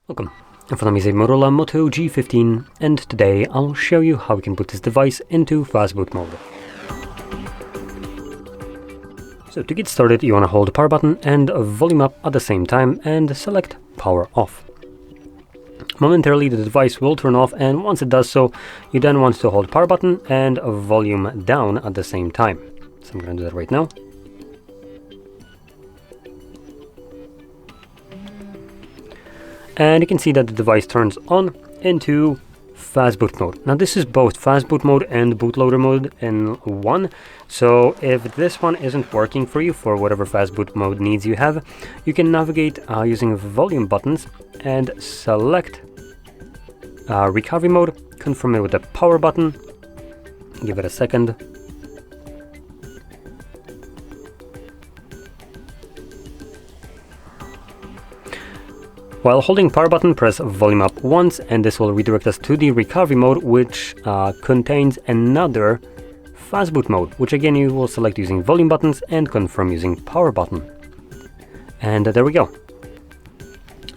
Welcome. In front of me is a Motorola Moto G15, and today I'll show you how we can put this device into Fastboot mode. So to get started, you want to hold the power button and volume up at the same time and select power off. Momentarily the device will turn off, and once it does so, you then want to hold the power button and volume down at the same time. So I'm going to do that right now. And you can see that the device turns on into Fastboot mode. Now this is both Fastboot mode and bootloader mode in one. So if this one isn't working for you for whatever Fastboot mode needs you have, you can navigate using volume buttons and select recovery mode, confirm it with the power button, give it a second. While holding power button, press volume up once, and this will redirect us to the recovery mode, which contains another Fastboot mode, which again you will select using volume buttons and confirm using power button. And there we go.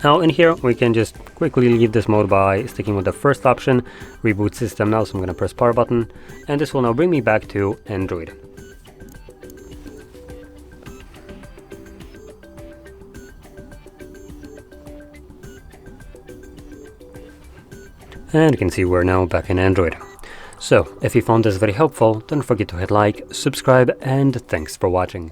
Now in here we can just quickly leave this mode by sticking with the first option, reboot system now, so I'm going to press power button, and this will now bring me back to Android. And you can see we're now back in Android. So, if you found this very helpful, don't forget to hit like, subscribe, and thanks for watching.